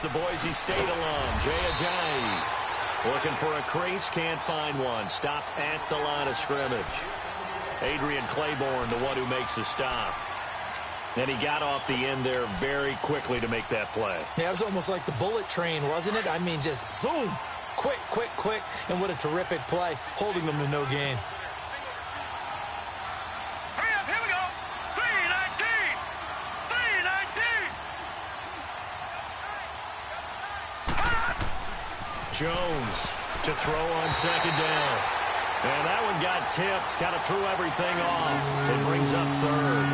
the Boise State alum, Jay Ajayi. Looking for a crease, can't find one. Stopped at the line of scrimmage. Adrian Claiborne, the one who makes the stop. And he got off the end there very quickly to make that play. Yeah, it was almost like the bullet train, wasn't it? I mean, just zoom. Quick, quick, quick. And what a terrific play, holding them to no gain. Hurry up, here we go. 319. 319. Jones to throw on second down. And that one got tipped. Kind of threw everything off. It brings up third.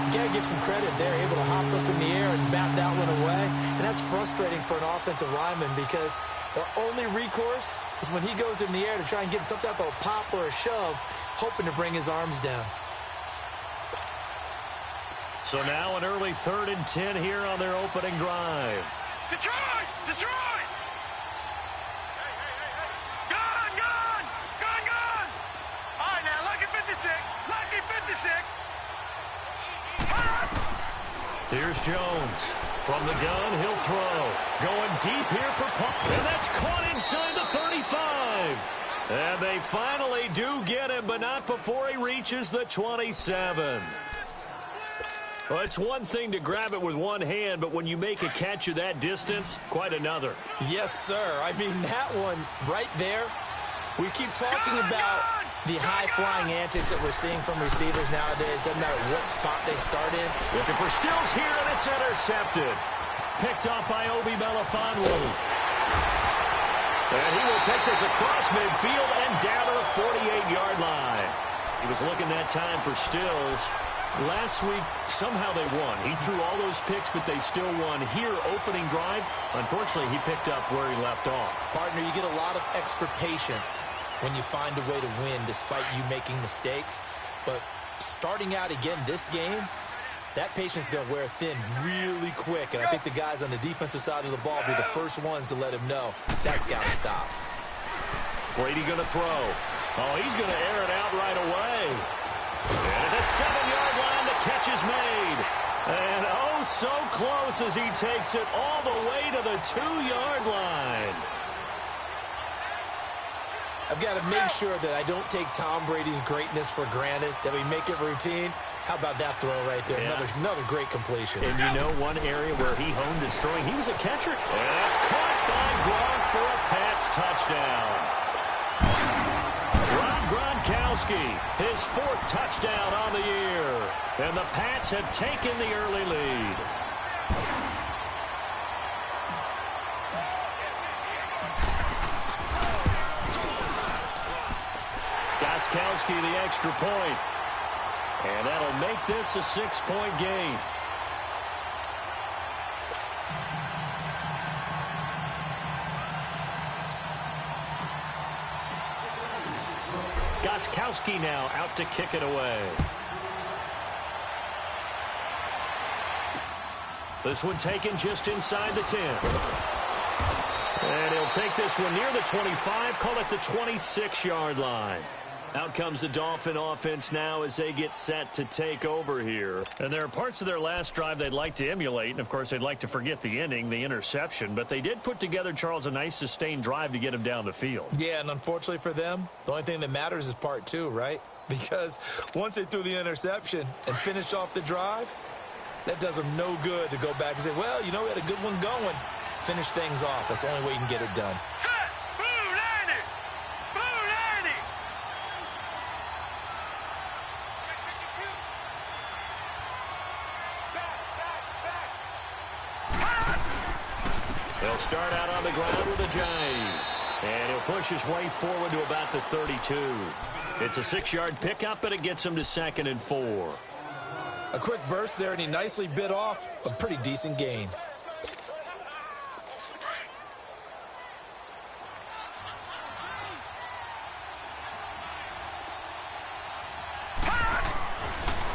You got to give some credit. They're able to hop up in the air and bat that one away. And that's frustrating for an offensive lineman because their only recourse is when he goes in the air to try and get some type of a pop or a shove, hoping to bring his arms down. So now an early 3rd and 10 here on their opening drive. Detroit! Detroit! Here's Jones. From the gun, he'll throw. Going deep here for Pop. And that's caught inside the 35. And they finally do get him, but not before he reaches the 27. Well, it's one thing to grab it with one hand, but when you make a catch of that distance, quite another. Yes, sir. I mean, that one right there, we keep talking about the high-flying antics that we're seeing from receivers nowadays. Doesn't matter what spot they start in. Looking for Stills here, and it's intercepted. Picked off by Obi Melifonwu. And he will take this across midfield and down to the 48-yard line. He was looking that time for Stills. Last week, somehow they won. He threw all those picks, but they still won. Here, opening drive, unfortunately, he picked up where he left off. Partner, you get a lot of extra patience when you find a way to win despite you making mistakes. But starting out again this game, that patience is going to wear thin really quick. And I think the guys on the defensive side of the ball will be the first ones to let him know that's got to stop. Brady going to throw. Oh, he's going to air it out right away. And at the 7-yard line, the catch is made. And oh, so close as he takes it all the way to the 2-yard line. I've got to make sure that I don't take Tom Brady's greatness for granted, that we make it routine. How about that throw right there? Yeah. Another great completion. And you know one area where he honed his throwing, he was a catcher. And that's caught by Gronk for a Pats touchdown. Rob Gronkowski, his 4th touchdown on the year. And the Pats have taken the early lead. Gronkowski the extra point. And that'll make this a 6-point game. Gronkowski now out to kick it away. This one taken just inside the 10. And he'll take this one near the 25, call it the 26-yard line. Out comes the Dolphin offense now as they get set to take over here. And there are parts of their last drive they'd like to emulate. And, of course, they'd like to forget the ending, the interception. But they did put together, Charles, a nice sustained drive to get him down the field. Yeah, and unfortunately for them, the only thing that matters is part 2, right? Because once they threw the interception and finished off the drive, that does them no good to go back and say, well, you know, we had a good one going. Finish things off. That's the only way you can get it done. He'll start out on the ground with Ajayi. And he'll push his way forward to about the 32. It's a 6-yard pickup, and it gets him to 2nd and 4. A quick burst there, and he nicely bit off a pretty decent gain.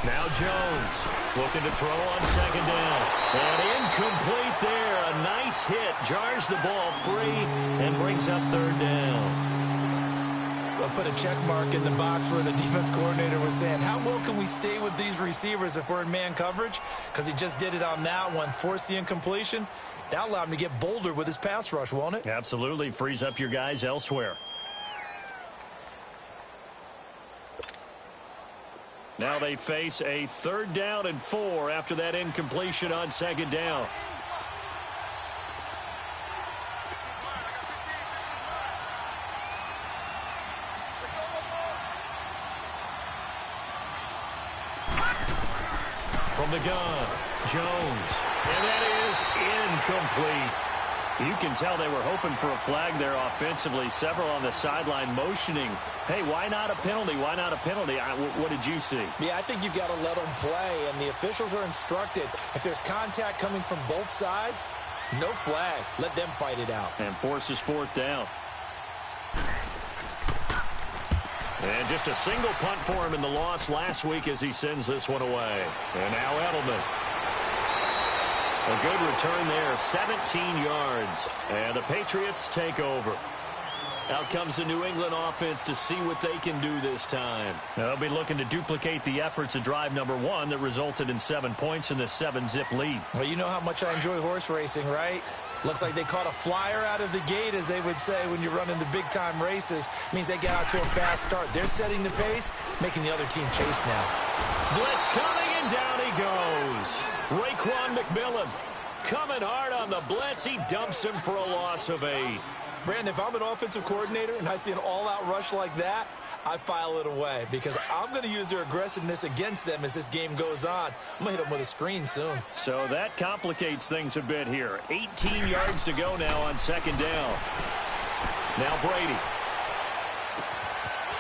Now Jones looking to throw on 2nd down. And incomplete there. A nice hit. Jars the ball free and brings up 3rd down. They'll put a check mark in the box where the defense coordinator was saying, how well can we stay with these receivers if we're in man coverage? Because he just did it on that one. Force the incompletion. That'll allow him to get bolder with his pass rush, won't it? Absolutely. Frees up your guys elsewhere. Now they face a 3rd down and 4 after that incompletion on 2nd down. From the gun, Jones. And that is incomplete. You can tell they were hoping for a flag there offensively. Several on the sideline motioning, hey, why not a penalty? Why not a penalty? What did you see? Yeah, I think you've got to let them play, and the officials are instructed. If there's contact coming from both sides, no flag. Let them fight it out. And forces 4th down. And just a single punt for him in the loss last week as he sends this one away. And now Edelman. A good return there, 17 yards. And the Patriots take over. Out comes the New England offense to see what they can do this time. Now, they'll be looking to duplicate the efforts of drive number 1 that resulted in 7 points in this 7-zip lead. Well, you know how much I enjoy horse racing, right? Looks like they caught a flyer out of the gate, as they would say when you're running the big-time races. Means they get out to a fast start. They're setting the pace, making the other team chase now. Blitz coming, and down he goes. Raekwon McMillan coming hard on the blitz. He dumps him for a loss of 8. Brandon, if I'm an offensive coordinator and I see an all-out rush like that, I file it away because I'm going to use their aggressiveness against them as this game goes on. I'm going to hit them with a screen soon. So that complicates things a bit here. 18 yards to go now on 2nd down. Now Brady.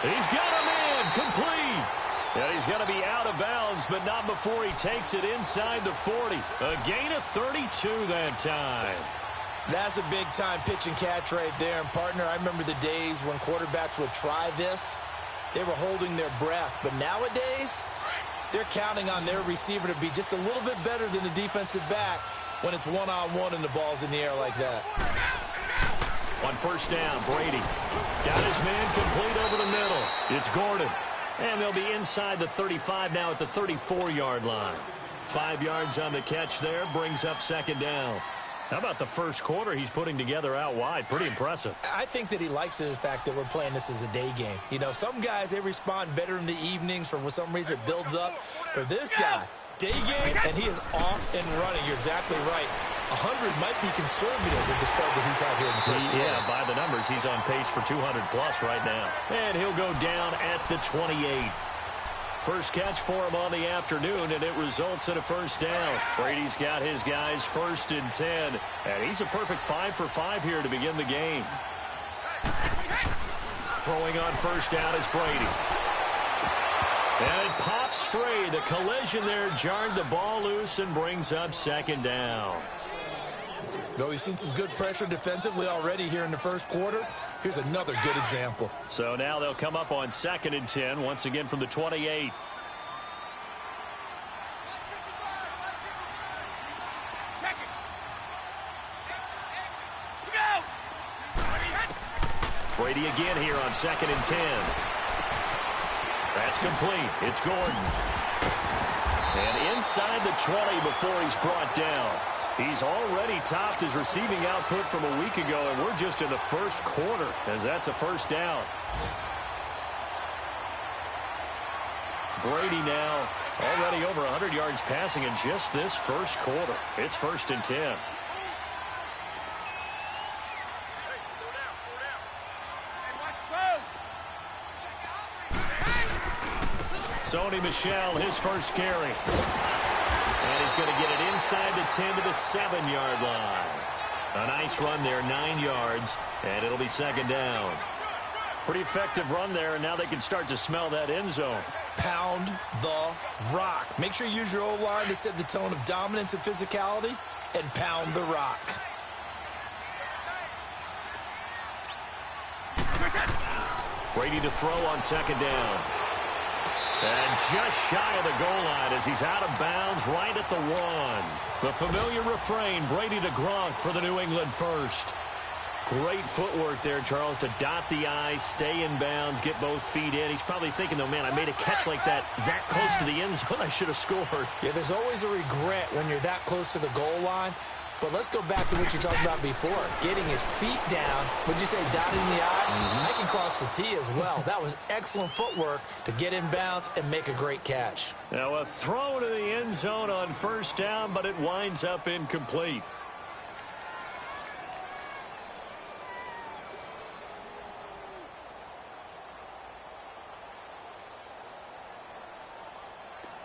He's got him in, complete. And he's going to be out of bounds, but not before he takes it inside the 40. A gain of 32 that time. That's a big-time pitch and catch right there. And, partner, I remember the days when quarterbacks would try this. They were holding their breath. But nowadays, they're counting on their receiver to be just a little bit better than the defensive back when it's one-on-one and the ball's in the air like that. On 1st down, Brady got his man complete over the middle. It's Gordon. And they'll be inside the 35 now at the 34-yard line. 5 yards on the catch there, brings up 2nd down. How about the first quarter he's putting together out wide? Pretty impressive. I think that he likes the fact that we're playing this as a day game. You know, some guys, they respond better in the evenings. For some reason, it builds up. For this guy, day game, and he is off and running. You're exactly right. 100 might be conservative with the start that he's had here in the first quarter. Yeah, by the numbers, he's on pace for 200-plus right now. And he'll go down at the 28. First catch for him on the afternoon, and it results in a 1st down. Brady's got his guys 1st and 10, and he's a perfect 5 for 5 here to begin the game. Throwing on 1st down is Brady. And it pops free. The collision there jarred the ball loose and brings up 2nd down. Though we've seen some good pressure defensively already here in the first quarter, here's another good example. So now they'll come up on 2nd and 10, once again from the 28. Brady again here on 2nd and 10. That's complete. It's Gordon. And inside the 20 before he's brought down. He's already topped his receiving output from a week ago, and we're just in the first quarter as that's a 1st down. Brady now already over 100 yards passing in just this first quarter. It's 1st and 10. Sony Michel, his first carry. And he's going to get it inside the 10 to the 7-yard line. A nice run there, 9 yards, and it'll be 2nd down. Pretty effective run there, and now they can start to smell that end zone. Pound the rock. Make sure you use your O-line to set the tone of dominance and physicality, and pound the rock. Brady to throw on 2nd down. And just shy of the goal line as he's out of bounds right at the 1. The familiar refrain, Brady to Gronk for the New England first. Great footwork there, Charles, to dot the I, stay in bounds, get both feet in. He's probably thinking, though, man, I made a catch like that close to the end zone. I should have scored. Yeah, there's always a regret when you're that close to the goal line. But let's go back to what you talked about before. Getting his feet down. Would you say dotting the I? I can cross the T as well. That was excellent footwork to get in bounds and make a great catch. Now a throw to the end zone on first down, but it winds up incomplete.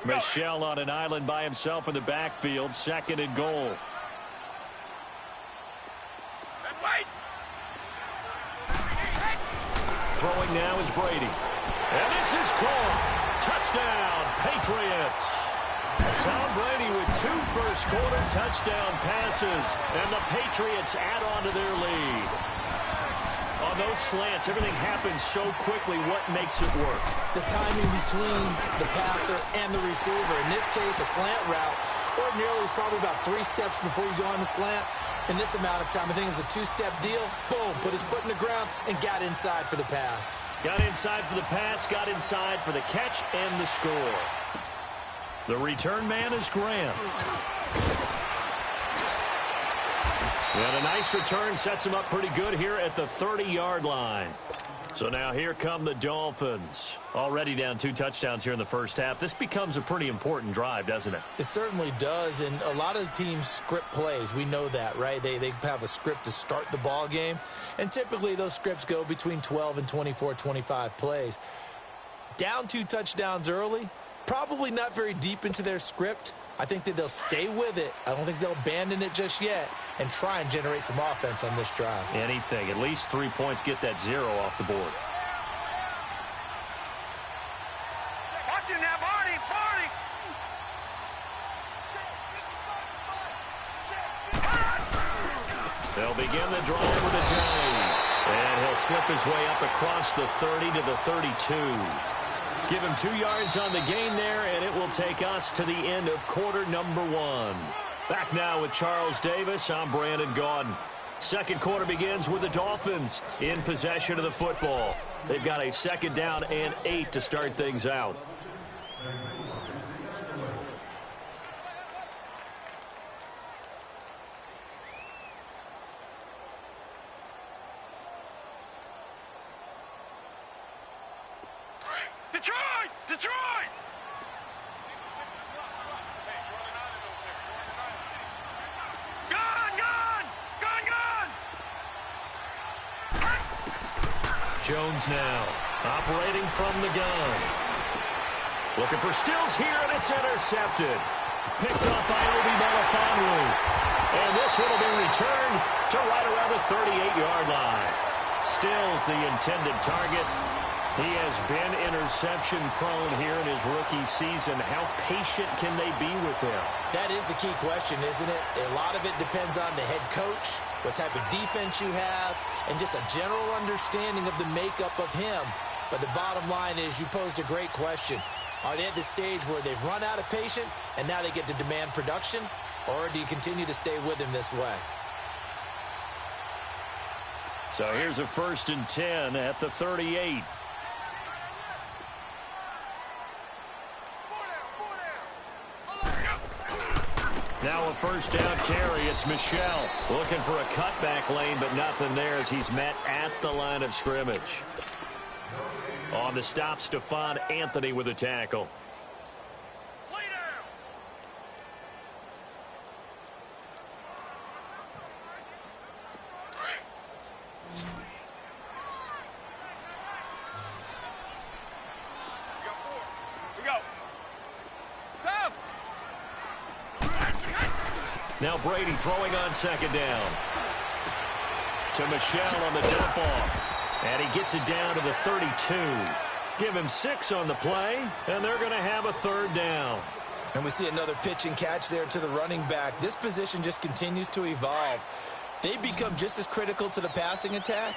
Michel on an island by himself in the backfield, 2nd and goal. Throwing now is Brady. And this is caught. Touchdown, Patriots. Tom Brady with 2 first-quarter touchdown passes, and the Patriots add on to their lead. On those slants, everything happens so quickly. What makes it work? The timing between the passer and the receiver. In this case, a slant route ordinarily is probably about 3 steps before you go on the slant. In this amount of time, I think it was a 2-step deal. Boom, put his foot in the ground and got inside for the pass. Got inside for the pass, got inside for the catch and the score. The return man is Graham. And a nice return sets him up pretty good here at the 30-yard line. So now here come the Dolphins. Already down 2 touchdowns here in the first half. This becomes a pretty important drive, doesn't it? It certainly does, and a lot of the teams script plays. We know that, right? They have a script to start the ball game, and typically those scripts go between 12 and 24, 25 plays. Down 2 touchdowns early, probably not very deep into their script. I think that they'll stay with it. I don't think they'll abandon it just yet and try and generate some offense on this drive. Anything. At least 3 points, get that 0 off the board. Watch it now, Barney, Barney. They'll begin the drive with a Johnny. And he'll slip his way up across the 30 to the 32. Give him 2 yards on the gain there, and it will take us to the end of quarter number 1. Back now with Charles Davis. I'm Brandon Gaudin. Second quarter begins with the Dolphins in possession of the football. They've got a 2nd down and 8 to start things out. Detroit! Detroit! Gone! Gone! Gone! Gone! Jones now operating from the gun. Looking for Stills here, and it's intercepted. Picked up by Obi Melifonwu. And this one will be returned to right around the 38-yard line. Stills the intended target. He has been interception-prone here in his rookie season. How patient can they be with him? That is the key question, isn't it? A lot of it depends on the head coach, what type of defense you have, and just a general understanding of the makeup of him. But the bottom line is you posed a great question. Are they at the stage where they've run out of patience and now they get to demand production? Or do you continue to stay with him this way? So here's a 1st and 10 at the 38. Now a 1st down carry. It's Michel looking for a cutback lane, but nothing there as he's met at the line of scrimmage. On the stop, Stephon Anthony with a tackle. Now Brady throwing on 2nd down. To Michel on the dump off. And he gets it down to the 32. Give him 6 on the play, and they're going to have a 3rd down. And we see another pitch and catch there to the running back. This position just continues to evolve. They become just as critical to the passing attack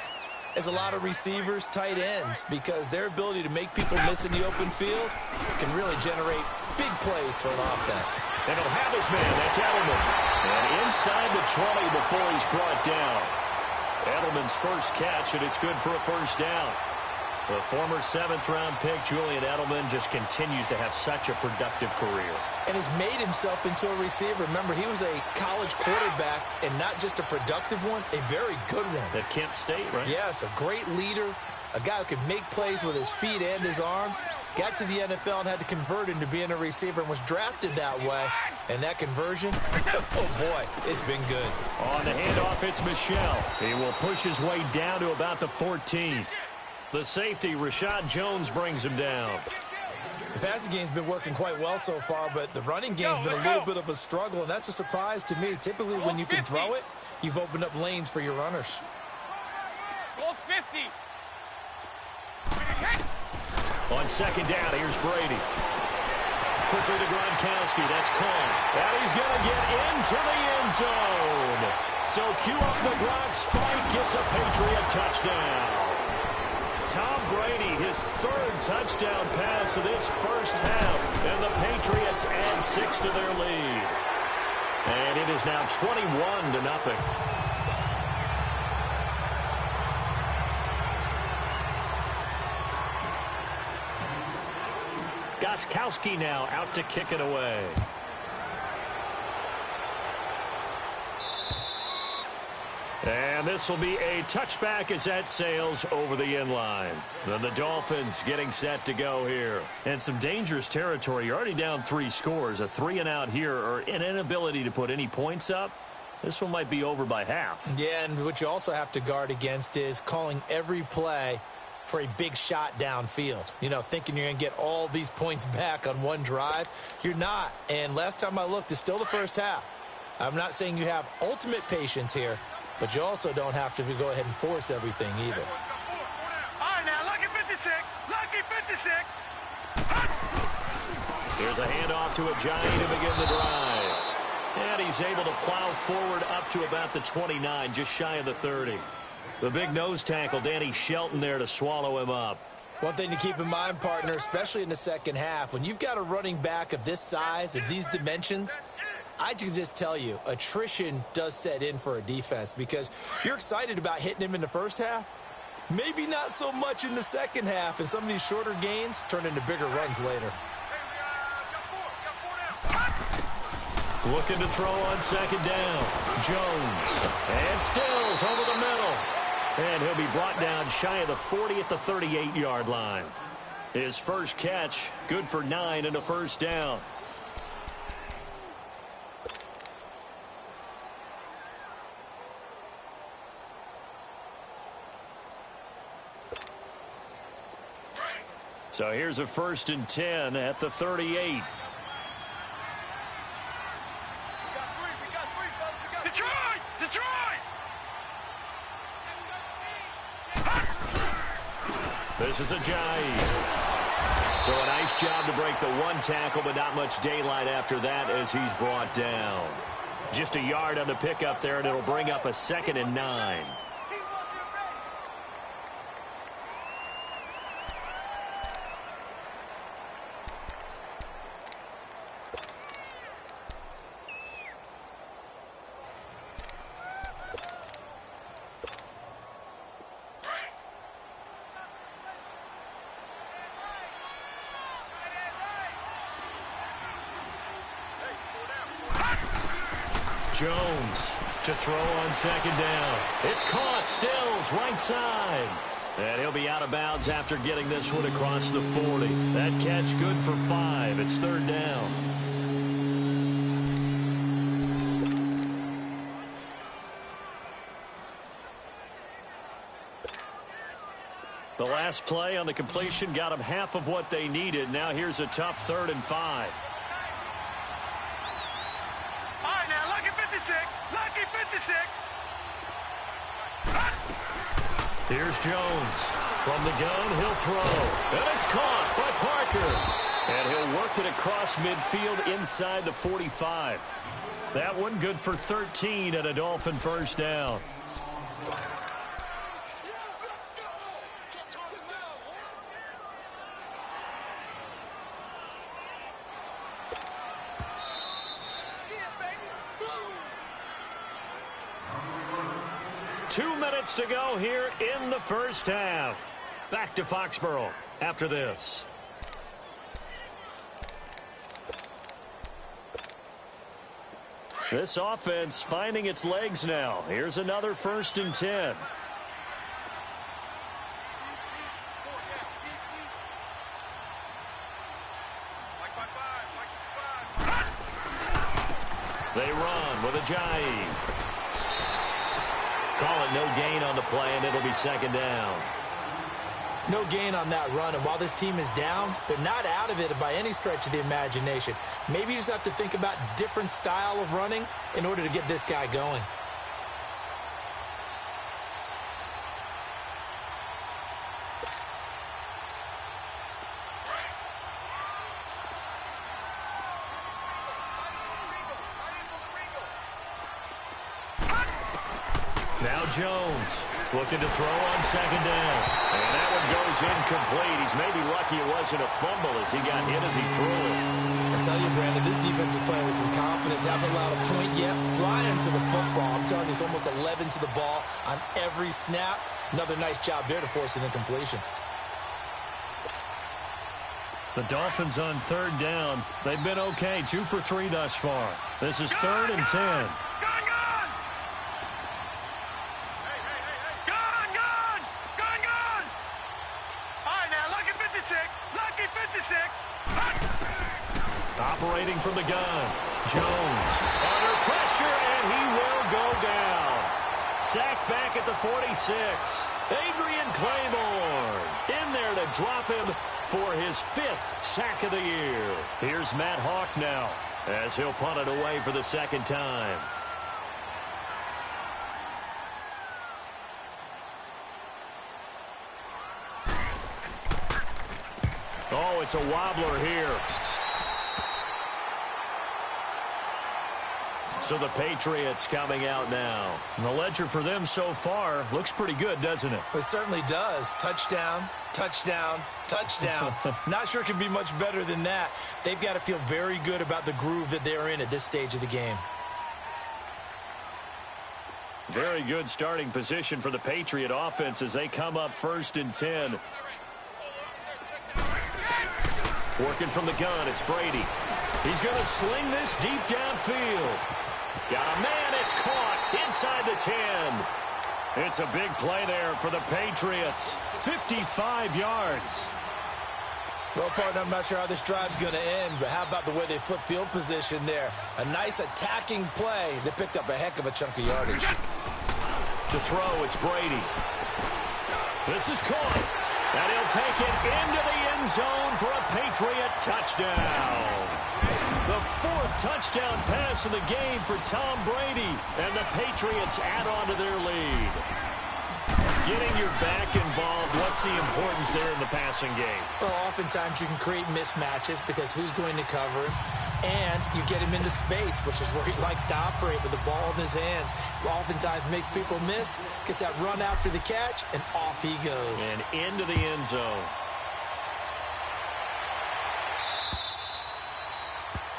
as a lot of receivers, tight ends, because their ability to make people miss in the open field can really generate big plays for an offense. And he'll have his man. That's Edelman. And inside the 20 before he's brought down. Edelman's first catch, and it's good for a 1st down. The former 7th-round pick, Julian Edelman, just continues to have such a productive career. And has made himself into a receiver. Remember, he was a college quarterback, and not just a productive one, a very good one. At Kent State, right? Yes, a great leader, a guy who could make plays with his feet and his arm. Got to the NFL and had to convert into being a receiver and was drafted that way. And that conversion, oh boy, it's been good. On the handoff, it's Michel. He will push his way down to about the 14. The safety, Rashad Jones, brings him down. The passing game's been working quite well so far, but the running game's been a little bit of a struggle, and that's a surprise to me. Typically, when you can throw it, you've opened up lanes for your runners. Go 50. On second down, here's Brady. Quickly to Gronkowski. That's caught. And he's going to get into the end zone. So cue up the Gronk spike. Gets a Patriot touchdown. Tom Brady, his 3rd touchdown pass of this first half. And the Patriots add 6 to their lead. And it is now 21-0. Gostkowski now out to kick it away. And this will be a touchback as that sails over the end line. Then the Dolphins getting set to go here. And some dangerous territory. You're already down 3 scores. A 3-and-out here, or an inability to put any points up. This one might be over by half. Yeah, and what you also have to guard against is calling every play for a big shot downfield. You know, thinking you're going to get all these points back on one drive. You're not. And last time I looked, it's still the first half. I'm not saying you have ultimate patience here, but you also don't have to go ahead and force everything either. All right, now, lucky 56. Lucky 56. Here's a handoff to Ajayi to begin the drive. And he's able to plow forward up to about the 29, just shy of the 30. The big nose tackle, Danny Shelton, there to swallow him up. One thing to keep in mind, partner, especially in the second half, when you've got a running back of this size and these dimensions, I can just tell you, attrition does set in for a defense because you're excited about hitting him in the first half. Maybe not so much in the second half, and some of these shorter gains turn into bigger runs later. Looking to throw on second down. Jones. And Stills over the middle. And he'll be brought down shy of the 40 at the 38-yard line. His first catch, good for 9 and a first down. So here's a 1st and 10 at the 38. This is Ajayi. So a nice job to break the 1 tackle, but not much daylight after that as he's brought down. Just a yard on the pickup there, and it'll bring up a 2nd and 9. Jones to throw on second down. It's caught. Stills right side. And he'll be out of bounds after getting this one across the 40. That catch good for 5. It's 3rd down. The last play on the completion got them half of what they needed. Now here's a tough 3rd and 5. Lucky 56. Here's Jones. From the gun, he'll throw. And it's caught by Parker. And he'll work it across midfield inside the 45. That one good for 13 and a Dolphin first down. To go here in the first half. Back to Foxborough after this. This offense finding its legs now. Here's another 1st and 10. They run with Ajayi. Call it no gain on the play, and it'll be 2nd down. No gain on that run, and while this team is down, they're not out of it by any stretch of the imagination. Maybe you just have to think about different style of running in order to get this guy going. Now Jones looking to throw on 2nd down. And that one goes incomplete. He's maybe lucky it wasn't a fumble as he got hit as he threw it. I tell you, Brandon, this defense is playing with some confidence. Haven't allowed a point yet. Flying to the football. I'm telling you, it's almost 11 to the ball on every snap. Another nice job there to force an incompletion. The Dolphins on 3rd down. They've been okay. 2 for 3 thus far. This is 3rd and 10. Operating from the gun. Jones under pressure, and he will go down. Sacked back at the 46. Adrian Claiborne in there to drop him for his 5th sack of the year. Here's Matt Hawk now as he'll punt it away for the 2nd time. Oh, it's a wobbler here. So the Patriots coming out now. And the ledger for them so far looks pretty good, doesn't it? It certainly does. Touchdown, touchdown, touchdown. Not sure it can be much better than that. They've got to feel very good about the groove that they're in at this stage of the game. Very good starting position for the Patriot offense as they come up 1st and 10. Working from the gun, it's Brady. He's going to sling this deep downfield. Got a man, it's caught inside the 10. It's a big play there for the Patriots. 55 yards. Well, partner, I'm not sure how this drive's going to end, but how about the way they flip field position there? A nice attacking play that picked up a heck of a chunk of yardage. To throw, it's Brady. This is caught. And he'll take it into the end zone for a Patriot touchdown. The 4th touchdown pass of the game for Tom Brady. And the Patriots add on to their lead. Getting your back involved, what's the importance there in the passing game? Well, oftentimes you can create mismatches because who's going to cover him? And you get him into space, which is where he likes to operate with the ball in his hands. Oftentimes makes people miss, gets that run after the catch, and off he goes. And into the end zone.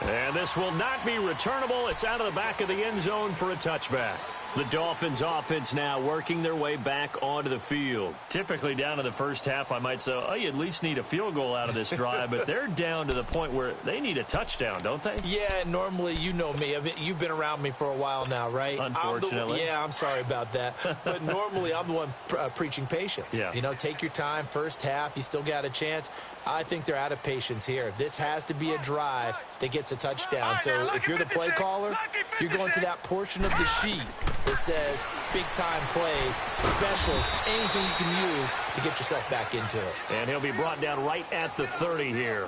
And this will not be returnable. It's out of the back of the end zone for a touchback. The Dolphins offense now working their way back onto the field. Typically down in the first half, I might say, oh, you at least need a field goal out of this drive, but they're down to the point where they need a touchdown, don't they? Yeah, normally, you know me. I mean, you've been around me for a while now, right? Unfortunately. I'm sorry about that. But normally, I'm the one preaching patience. Yeah. You know, take your time, first half, you still got a chance. I think they're out of patience here. This has to be a drive that gets a touchdown. So if you're the play caller, you're going to that portion of the sheet that says big-time plays, specials, anything you can use to get yourself back into it. And he'll be brought down right at the 30 here.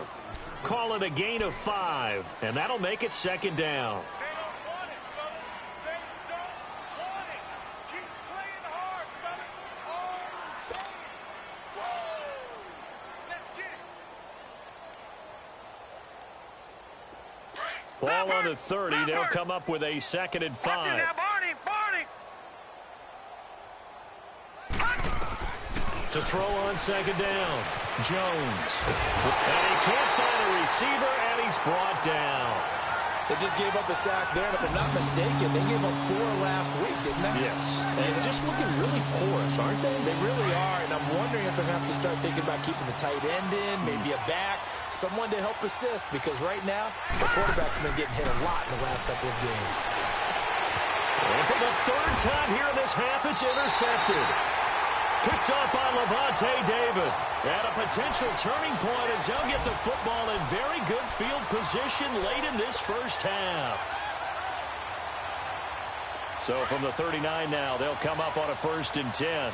Call it a gain of 5, and that'll make it 2nd down. Ball on the 30. They'll come up with a 2nd and 5. To throw on 2nd down. Jones. And he can't find a receiver, and he's brought down. They just gave up a sack there, and if I'm not mistaken, they gave up 4 last week, didn't they? Yes, and just looking really porous, aren't they? They really are, and I'm wondering if I'm going to have to start thinking about keeping the tight end in, maybe a back, someone to help assist, because right now, the quarterback's been getting hit a lot in the last couple of games. And for the 3rd time here in this half, it's intercepted. Picked up by Levante David. At a potential turning point as they'll get the football in very good field position late in this first half. So from the 39 now, they'll come up on a 1st and 10.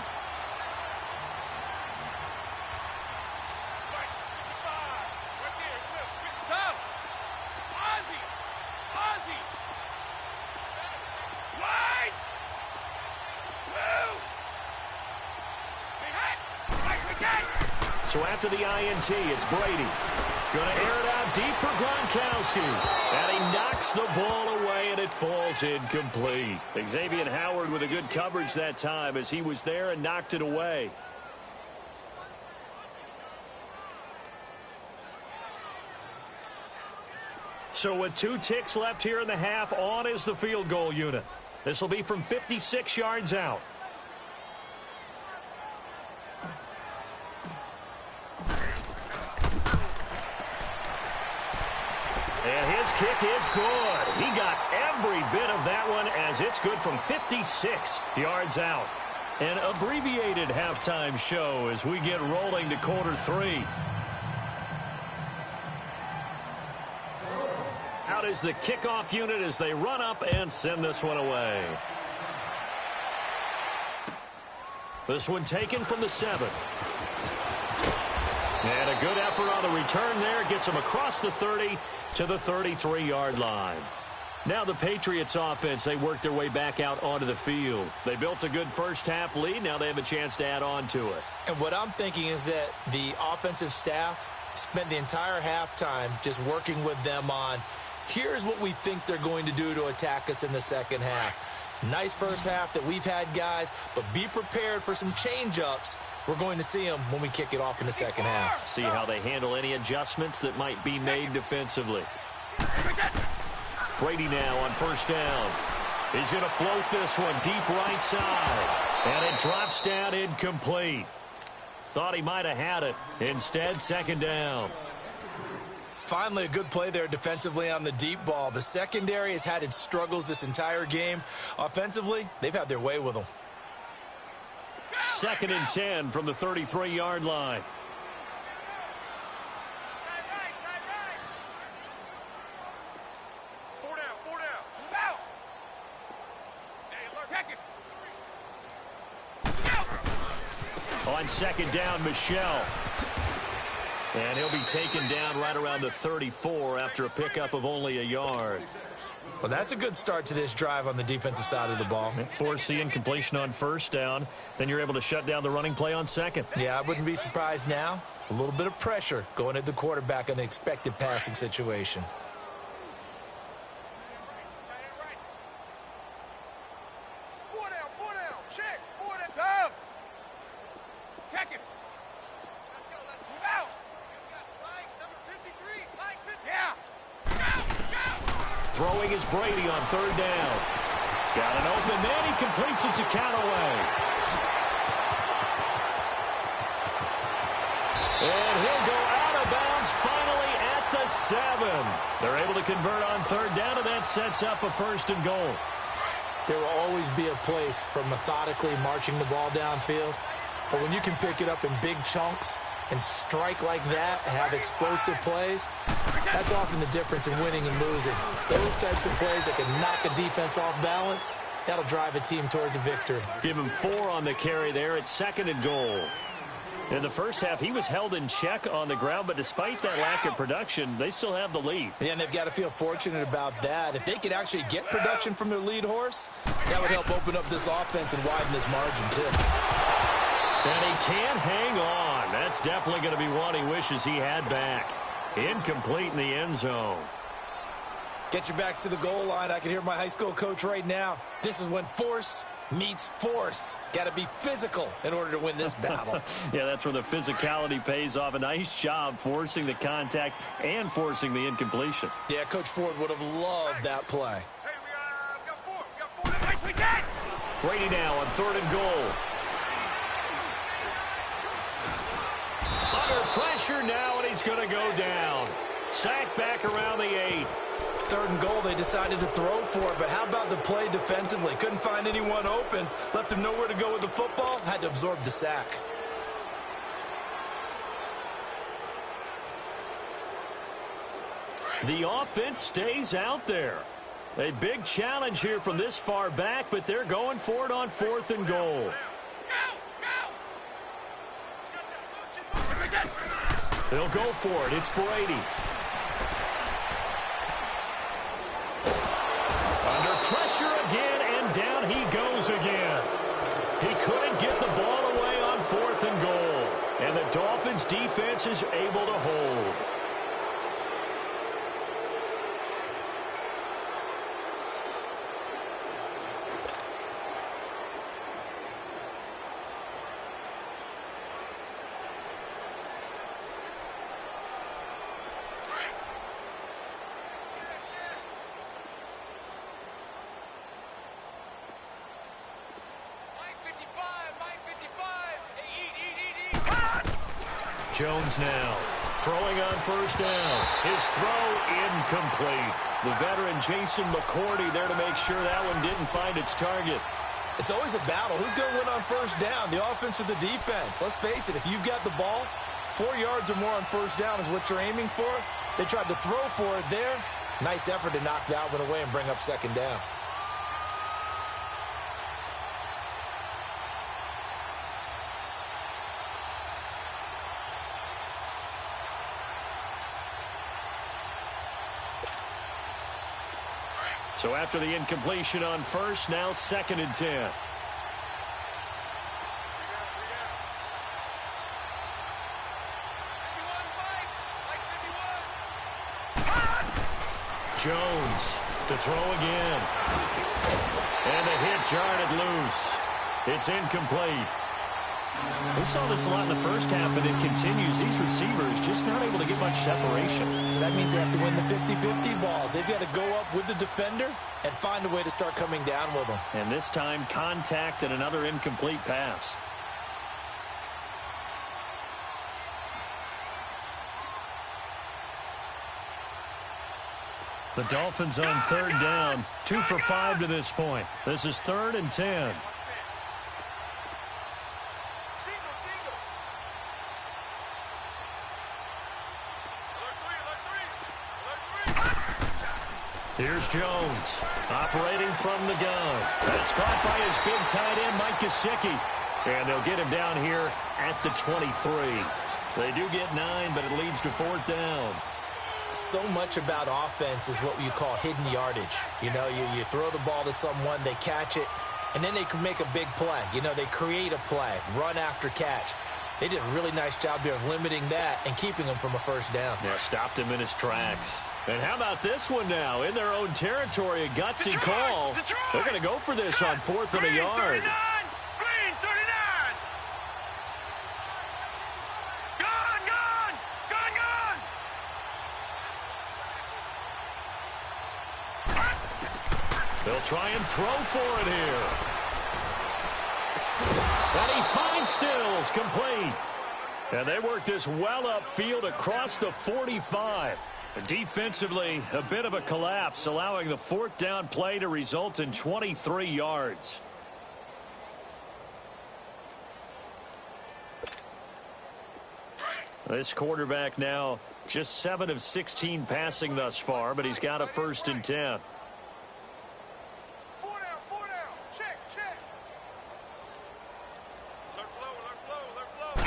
So after the INT, it's Brady. Going to air it out deep for Gronkowski. And he knocks the ball away, and it falls incomplete. Xavier Howard with a good coverage that time as he was there and knocked it away. So with 2 ticks left here in the half, on is the field goal unit. This will be from 56 yards out. And his kick is good. He got every bit of that one as it's good from 56 yards out. An abbreviated halftime show as we get rolling to quarter 3. Out is the kickoff unit as they run up and send this one away. This one taken from the 7. And a good effort on the return there. Gets them across the 30 to the 33-yard line. Now the Patriots offense, they work their way back out onto the field. They built a good first half lead. Now they have a chance to add on to it. And what I'm thinking is that the offensive staff spent the entire halftime just working with them on, here's what we think they're going to do to attack us in the second half. Nice first half that we've had, guys, but be prepared for some change-ups. We're going to see them when we kick it off in the second half. See how they handle any adjustments that might be made defensively. Brady now on 1st down. He's going to float this one deep right side. And it drops down incomplete. Thought he might have had it. Instead, 2nd down. Finally, a good play there defensively on the deep ball. The secondary has had its struggles this entire game. Offensively, they've had their way with them. 2nd and 10 from the 33-yard line. On 2nd down, Michelle. And he'll be taken down right around the 34 after a pickup of only a yard. Well, that's a good start to this drive on the defensive side of the ball. Forcing completion on 1st down. Then you're able to shut down the running play on 2nd. Yeah, I wouldn't be surprised now. A little bit of pressure going at the quarterback in an expected passing situation. Throwing is Brady on 3rd down. He's got an open man. He completes it to Callaway. And he'll go out of bounds finally at the 7. They're able to convert on 3rd down, and that sets up a 1st and goal. There will always be a place for methodically marching the ball downfield. But when you can pick it up in big chunks and strike like that, have explosive plays, that's often the difference in winning and losing. Those types of plays that can knock a defense off balance, that'll drive a team towards a victory. Give him 4 on the carry there at 2nd and goal. In the first half, he was held in check on the ground, but despite that lack of production, they still have the lead. Yeah, and they've got to feel fortunate about that. If they could actually get production from their lead horse, that would help open up this offense and widen this margin, too. And he can't hang on. That's definitely going to be one he wishes he had back. Incomplete in the end zone. Get your backs to the goal line. I can hear my high school coach right now. This is when force meets force. Got to be physical in order to win this battle. Yeah, that's where the physicality pays off. A nice job forcing the contact and forcing the incompletion. Yeah, Coach Ford would have loved that play. Hey, we got four. We got four. Nice, we got. Brady now on 3rd and goal. Under pressure now, and he's going to go down. Sacked back around the 8. 3rd and goal, they decided to throw for it, but how about the play defensively? Couldn't find anyone open, left him nowhere to go with the football, had to absorb the sack. The offense stays out there. A big challenge here from this far back, but they're going for it on 4th and goal. They'll go for it. It's Brady. Under pressure again, and down he goes again. He couldn't get the ball away on 4th and goal. And the Dolphins' defense is able to hold. Jones now throwing on 1st down. His throw incomplete. The veteran Jason McCourty there to make sure that one didn't find its target. It's always a battle. Who's going to win on 1st down, the offense or the defense? Let's face it, if you've got the ball, 4 yards or more on 1st down is what you're aiming for. They tried to throw for it there. Nice effort to knock that one away and bring up 2nd down. So after the incompletion on 1st, now 2nd and 10. Jones to throw again. And the hit jarred it loose. It's incomplete. We saw this a lot in the first half, and it continues. These receivers just not able to get much separation. So that means they have to win the 50-50 balls. They've got to go up with the defender and find a way to start coming down with them. And this time, contact and another incomplete pass. The Dolphins on 3rd down. 2 for 5 to this point. This is 3rd and 10. Here's Jones, operating from the gun. That's caught by his big tight end, Mike Gesicki. And they'll get him down here at the 23. They do get 9, but it leads to 4th down. So much about offense is what you call hidden yardage. You know, you throw the ball to someone, they catch it, and then they can make a big play. You know, they create a play, run after catch. They did a really nice job there of limiting that and keeping him from a 1st down. Yeah, stopped him in his tracks. And how about this one now? In their own territory, a gutsy call. They're going to go for this on 4th and a yard. Green 39. Gone. They'll try and throw for it here. And he finds Stills, complete. And they work this well upfield across the 45. Defensively, a bit of a collapse, allowing the 4th down play to result in 23 yards. This quarterback now just 7 of 16 passing thus far, but he's got a 1st and 10. 4 down. Check. Alert blow.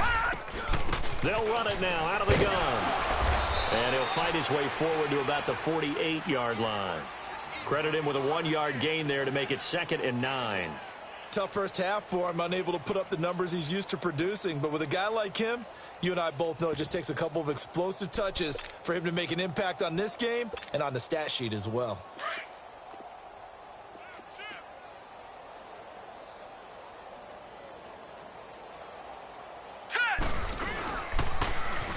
They'll run it now out of the gun. And he'll fight his way forward to about the 48-yard line. Credit him with a 1-yard gain there to make it 2nd and 9. Tough first half for him, unable to put up the numbers he's used to producing. But with a guy like him, you and I both know it just takes a couple of explosive touches for him to make an impact on this game and on the stat sheet as well.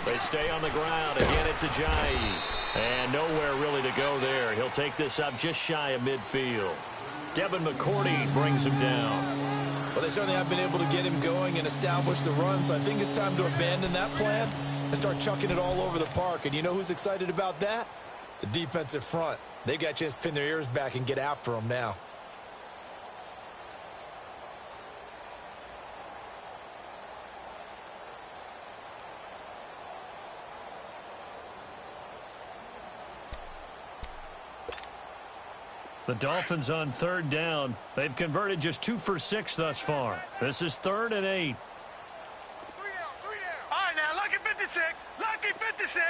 They stay on the ground. Again, it's Ajayi. And nowhere really to go there. He'll take this up just shy of midfield. Devin McCourty brings him down. Well, they certainly have been able to get him going and establish the run, so I think it's time to abandon that plan and start chucking it all over the park. And you know who's excited about that? The defensive front. They got a chance to pin their ears back and get after him now. The Dolphins on third down. They've converted just 2 for 6 thus far. This is 3rd and 8. All right, now, lucky 56. Lucky 56.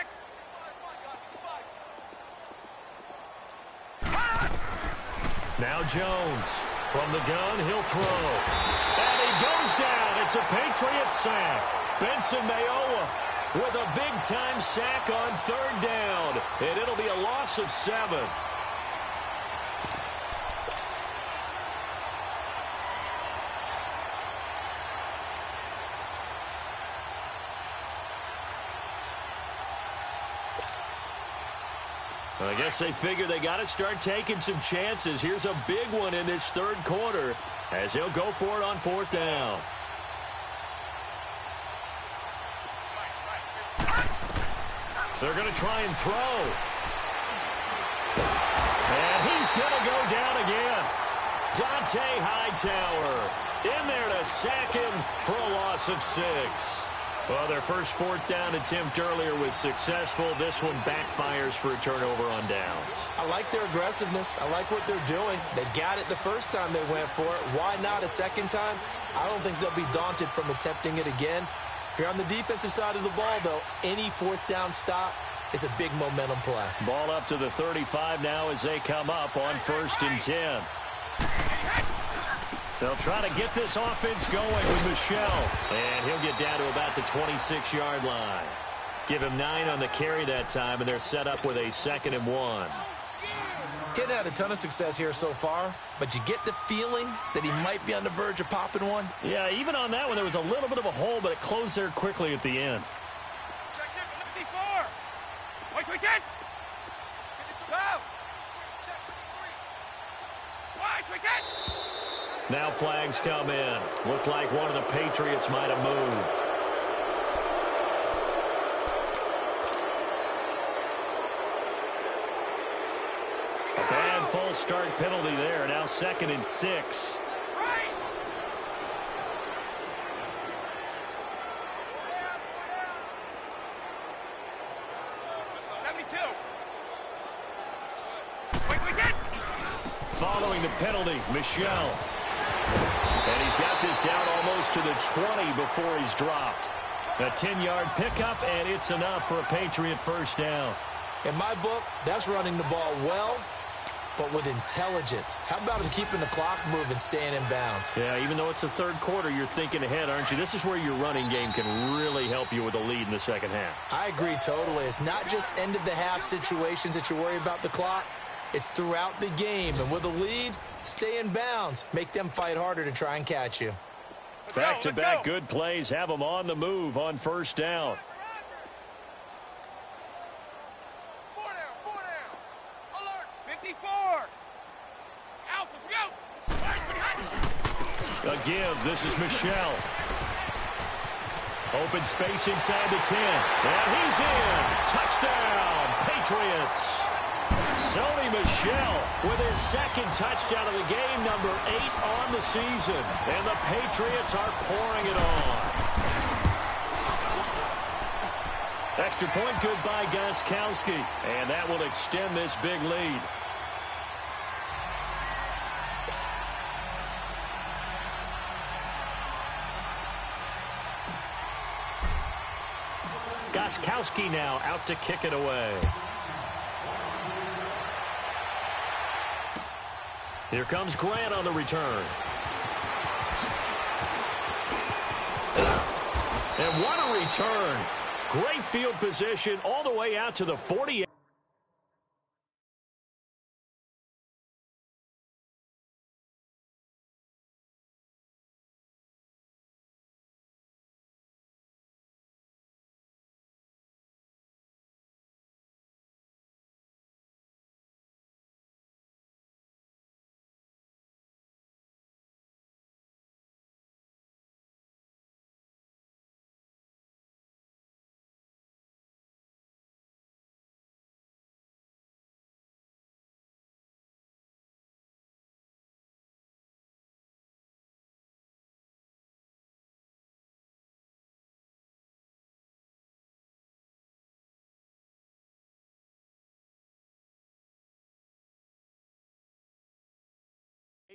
Now Jones. From the gun, he'll throw. And he goes down. It's a Patriot sack. Benson Mayowa with a big-time sack on 3rd down. And it'll be a loss of 7. I guess they figure they got to start taking some chances. Here's a big one in this 3rd quarter as he'll go for it on 4th down. They're going to try and throw. And he's going to go down again. Dante Hightower in there to sack him for a loss of 6. Well, their first 4th down attempt earlier was successful. This one backfires for a turnover on downs. I like their aggressiveness. I like what they're doing. They got it the first time they went for it. Why not a second time? I don't think they'll be daunted from attempting it again. If you're on the defensive side of the ball, though, any 4th down stop is a big momentum play. Ball up to the 35 now as they come up on 1st and 10. They'll try to get this offense going with Michelle. And he'll get down to about the 26-yard line. Give him 9 on the carry that time, and they're set up with a 2nd and 1. Hadn't had a ton of success here so far, but you get the feeling that he might be on the verge of popping one. Yeah, even on that one, there was a little bit of a hole, but it closed there quickly at the end. Wait, twist it. Go. Wide, twist it. Now flags come in. Looked like one of the Patriots might have moved. A bad false start penalty there. Now 2nd and 6. Right. 72. Wait, twist it. Following the penalty, Michelle. And he's got this down almost to the 20 before he's dropped. A 10-yard pickup, and it's enough for a Patriot 1st down. In my book, that's running the ball well, but with intelligence. How about him keeping the clock moving, staying in bounds? Yeah, even though it's the 3rd quarter, you're thinking ahead, aren't you? This is where your running game can really help you with a lead in the 2nd half. I agree totally. It's not just end-of-the-half situations that you worry about the clock. It's throughout the game. And with a lead, stay in bounds. Make them fight harder to try and catch you. Back-to-back good plays have them on the move on 1st down. 4 down. Alert. 54. Alpha, go. A give. This is Michelle. Open space inside the 10. And he's in. Touchdown, Patriots. Sony Michel with his 2nd touchdown of the game, number 8 on the season. And the Patriots are pouring it on. Extra point good by Gostkowski. And that will extend this big lead. Gostkowski now out to kick it away. Here comes Grant on the return. And what a return. Great field position all the way out to the 48.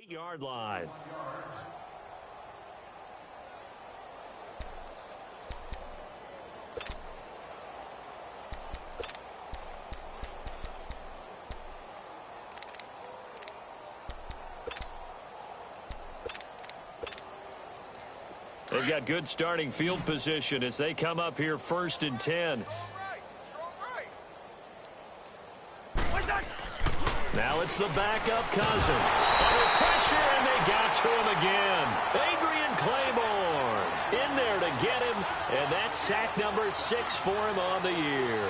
8-yard line. They've got good starting field position as they come up here 1st and 10. Now it's the backup Cousins. Under pressure, and they got to him again. Adrian Claiborne in there to get him, and that's sack number 6 for him on the year.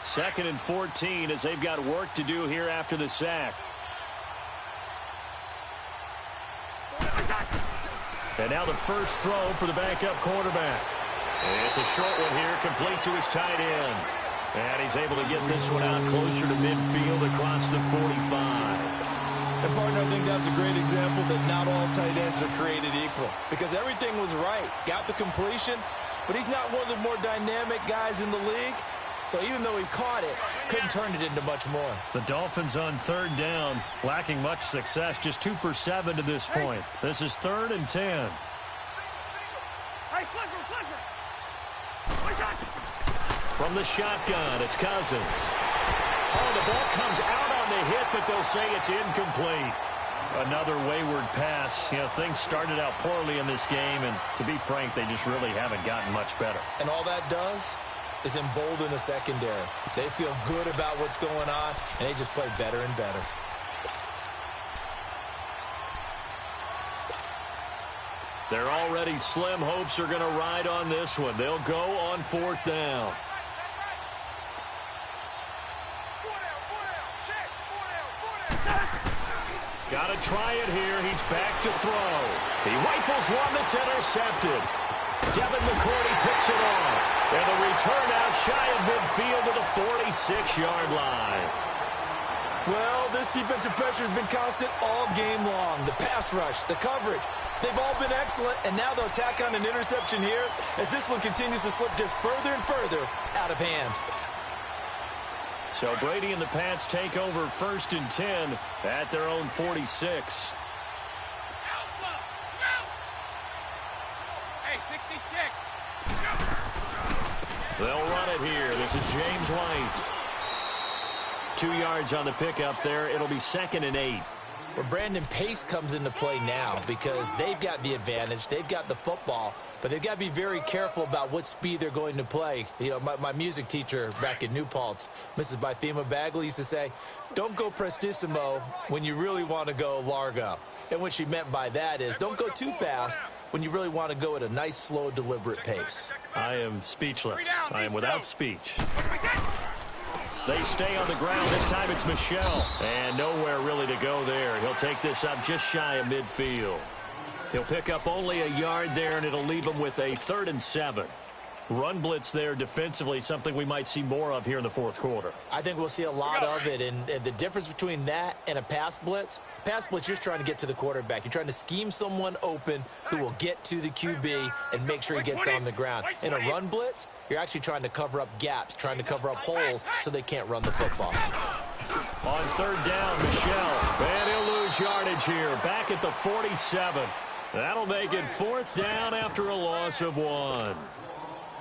Second and 14 as they've got work to do here after the sack. And now the first throw for the backup quarterback. And it's a short one here, complete to his tight end. And he's able to get this one out closer to midfield across the 45. And, partner, I think that's a great example that not all tight ends are created equal. Because everything was right. Got the completion, but he's not one of the more dynamic guys in the league. So even though he caught it, couldn't turn it into much more. The Dolphins on 3rd down, lacking much success, just 2 for 7 to this point. This is 3rd and 10. Hey, flipper! From the shotgun, it's Cousins. Oh, the ball comes out on the hit, but they'll say it's incomplete. Another wayward pass. You know, things started out poorly in this game, and to be frank, they just really haven't gotten much better. And all that does is embolden the secondary. They feel good about what's going on, and they just play better and better. They're already slim hopes are going to ride on this one. They'll go on 4th down. Got to try it here. He's back to throw. He rifles one that's intercepted. Devin McCourty picks it off. And the return out shy of midfield to the 46-yard line. Well, this defensive pressure has been constant all game long. The pass rush, the coverage, they've all been excellent, and now they'll tack on an interception here as this one continues to slip just further and further out of hand. So Brady and the Pats take over 1st and 10 at their own 46. Hey, 66. They'll run it here. This is James White. 2 yards on the pickup there. It'll be 2nd and 8. Where Brandon Pace comes into play now because they've got the advantage. They've got the football, but they've got to be very careful about what speed they're going to play. You know, my music teacher back in New Paltz, Mrs. Bythema Bagley, used to say, don't go prestissimo when you really want to go largo. And what she meant by that is don't go too fast when you really want to go at a nice, slow, deliberate pace. I am speechless. I am without speech. They stay on the ground. This time it's Michel. And nowhere really to go there. He'll take this up just shy of midfield. He'll pick up only a yard there, and it'll leave him with a 3rd and 7. Run blitz there defensively, something we might see more of here in the 4th quarter. I think we'll see a lot of it, and the difference between that and a pass blitz, you're just trying to get to the quarterback. You're trying to scheme someone open who will get to the QB and make sure he gets on the ground. In a run blitz, you're actually trying to cover up gaps, trying to cover up holes so they can't run the football. On 3rd down, Michel. And he'll lose yardage here, back at the 47. That'll make it 4th down after a loss of 1.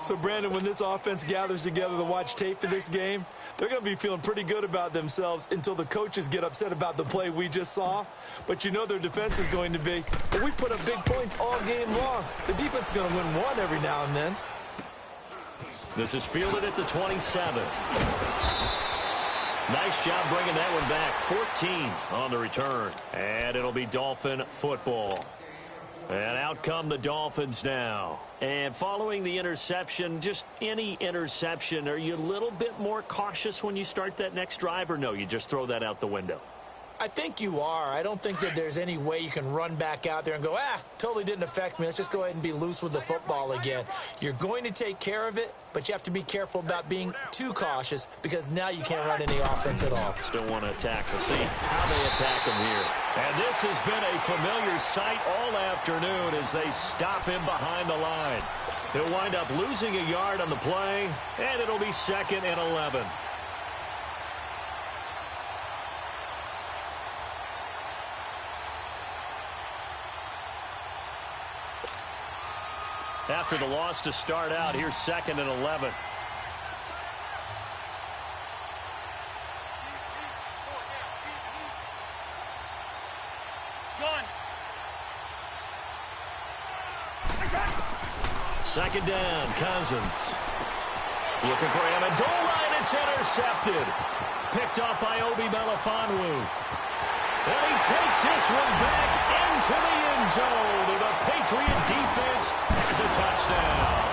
So, Brandon, when this offense gathers together to watch tape for this game, they're going to be feeling pretty good about themselves until the coaches get upset about the play we just saw. But you know their defense is going to be, well, we put up big points all game long. The defense is going to win one every now and then. This is fielded at the 27. Nice job bringing that one back. 14 on the return. And it'll be Dolphin football. And out come the Dolphins now. And following the interception, just any interception, are you a little bit more cautious when you start that next drive, or no, you just throw that out the window? I think you are. I don't think that there's any way you can run back out there and go, totally didn't affect me. Let's just go ahead and be loose with the football again. You're going to take care of it, but you have to be careful about being too cautious because now you can't run any offense at all. Still want to attack. We'll see how they attack him here. And this has been a familiar sight all afternoon as they stop him behind the line. He'll wind up losing a yard on the play, and it'll be 2nd and 11. After the loss to start out, here's 2nd and 11. Second down, Cousins. Looking for Amendola, and it's intercepted. Picked off by Obi Melifonwu. And he takes this one back into the end zone. And the Patriot defense has a touchdown.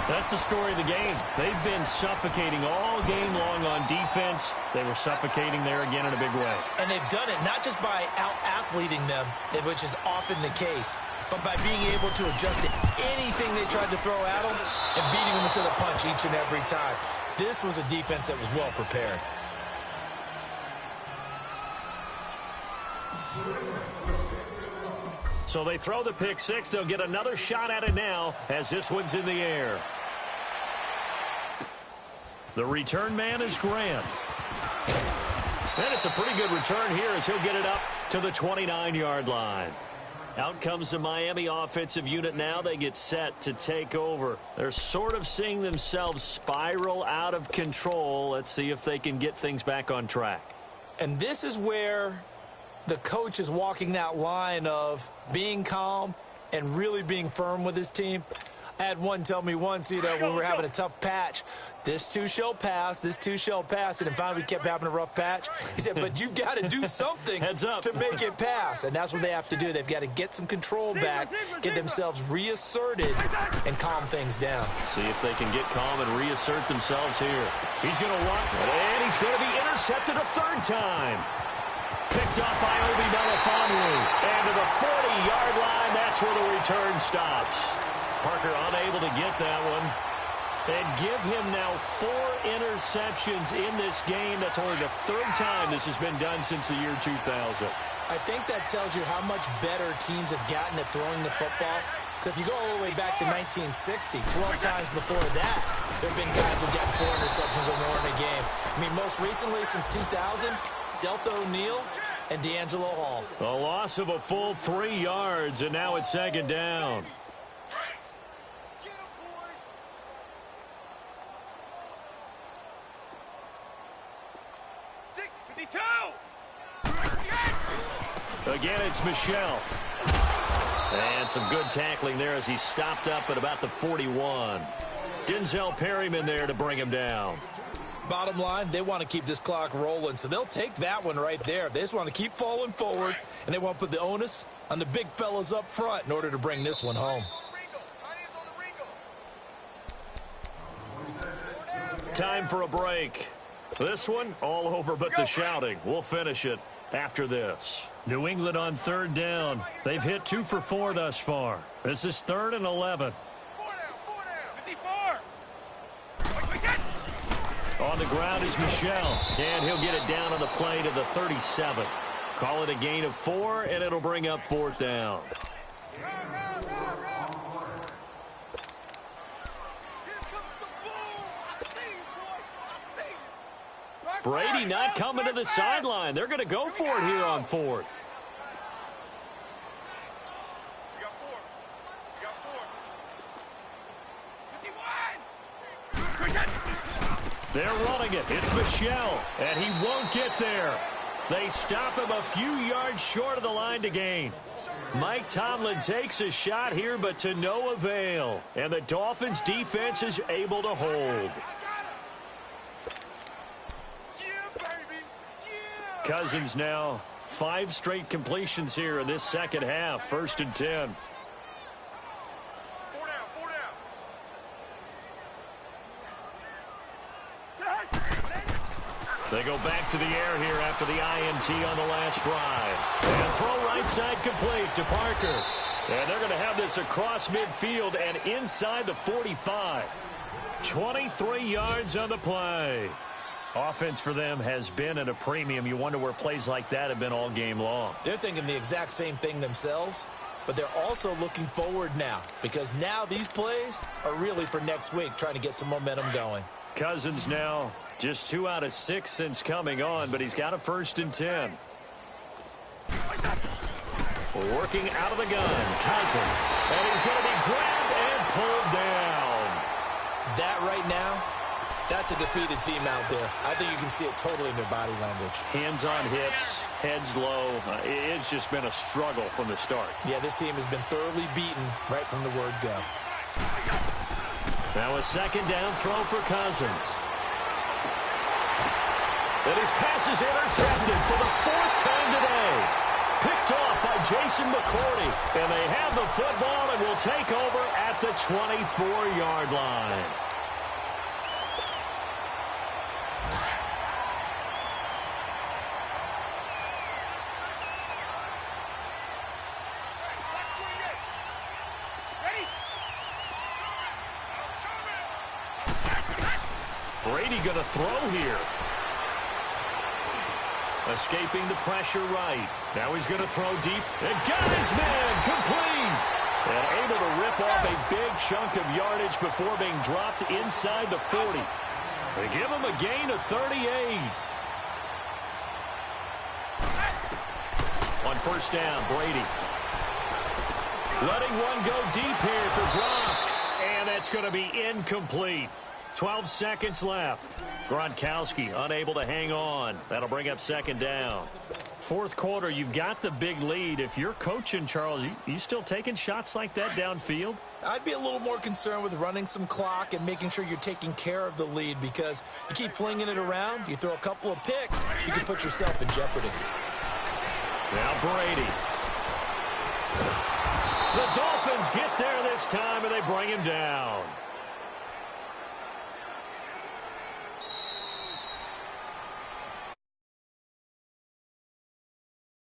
That's the story of the game. They've been suffocating all game long on defense. They were suffocating there again in a big way. And they've done it not just by out-athleting them, which is often the case, but by being able to adjust to anything they tried to throw at them and beating them to the punch each and every time. This was a defense that was well prepared. So they throw the pick six. They'll get another shot at it now as this one's in the air. The return man is Grant. And it's a pretty good return here as he'll get it up to the 29-yard line. Out comes the Miami offensive unit now. They get set to take over. They're sort of seeing themselves spiral out of control. Let's see if they can get things back on track. And this is where the coach is walking that line of being calm and really being firm with his team. I had one tell me once, when we were having a tough patch, this too shall pass, this too shall pass, and then finally we kept having a rough patch. He said, but you've got to do something to make it pass, and that's what they have to do. They've got to get some control back, get themselves reasserted, and calm things down. See if they can get calm and reassert themselves here. He's going to run, and he's going to be intercepted a third time. Picked off by Obi Melifonwu. And to the 40-yard line, that's where the return stops. Parker unable to get that one. And give him now 4 interceptions in this game. That's only the 3rd time this has been done since the year 2000. I think that tells you how much better teams have gotten at throwing the football. Because if you go all the way back to 1960, 12 times before that, there have been guys who've gotten 4 interceptions or more in a game. I mean, most recently, since 2000, Delta O'Neal and D'Angelo Hall. A loss of a full 3 yards, and now it's 2nd down. Again, it's Michel. And some good tackling there as he stopped up at about the 41. Denzel Perryman there to bring him down. Bottom line, they want to keep this clock rolling, so they'll take that one right there. They just want to keep falling forward, and they want to put the onus on the big fellas up front in order to bring this one home. Time for a break. This one, all over but the shouting. We'll finish it after this. New England on 3rd down. They've hit 2 for 4 thus far. This is 3rd and 11. 54. On the ground is Michel, and he'll get it down on the play to the 37. Call it a gain of 4, and it'll bring up 4th down. Brady not coming to the sideline. They're going to go for it here on 4th. They're running it. It's Michel, and he won't get there. They stop him a few yards short of the line to gain. Mike Tomlin takes a shot here, but to no avail. And the Dolphins' defense is able to hold. Cousins now 5 straight completions here in this second half. 1st and 10. They go back to the air here after the INT on the last drive. And throw right side complete to Parker. And they're going to have this across midfield and inside the 45. 23 yards on the play. Offense for them has been at a premium. You wonder where plays like that have been all game long. They're thinking the exact same thing themselves, but they're also looking forward now because now these plays are really for next week, trying to get some momentum going. Cousins now just 2 out of 6 since coming on, but he's got a 1st and 10. Working out of the gun, Cousins. And he's going to be grabbed and pulled down. That right now, that's a defeated team out there. I think you can see it totally in their body language. Hands on hips, heads low. It's just been a struggle from the start. Yeah, this team has been thoroughly beaten right from the word go. Now a 2nd down throw for Cousins. And his pass is intercepted for the 4th time today. Picked off by Jason McCourty. And they have the football and will take over at the 24-yard line. Brady going to throw here. Escaping the pressure right. Now he's going to throw deep. And got his man complete. And able to rip off a big chunk of yardage before being dropped inside the 40. They give him a gain of 38. On 1st down, Brady. Letting one go deep here for Gronk. And that's going to be incomplete. 12 seconds left. Gronkowski unable to hang on. That'll bring up 2nd down. 4th quarter, you've got the big lead. If you're coaching, Charles, you still taking shots like that downfield? I'd be a little more concerned with running some clock and making sure you're taking care of the lead because you keep flinging it around, you throw a couple of picks, you can put yourself in jeopardy. Now Brady. The Dolphins get there this time, and they bring him down.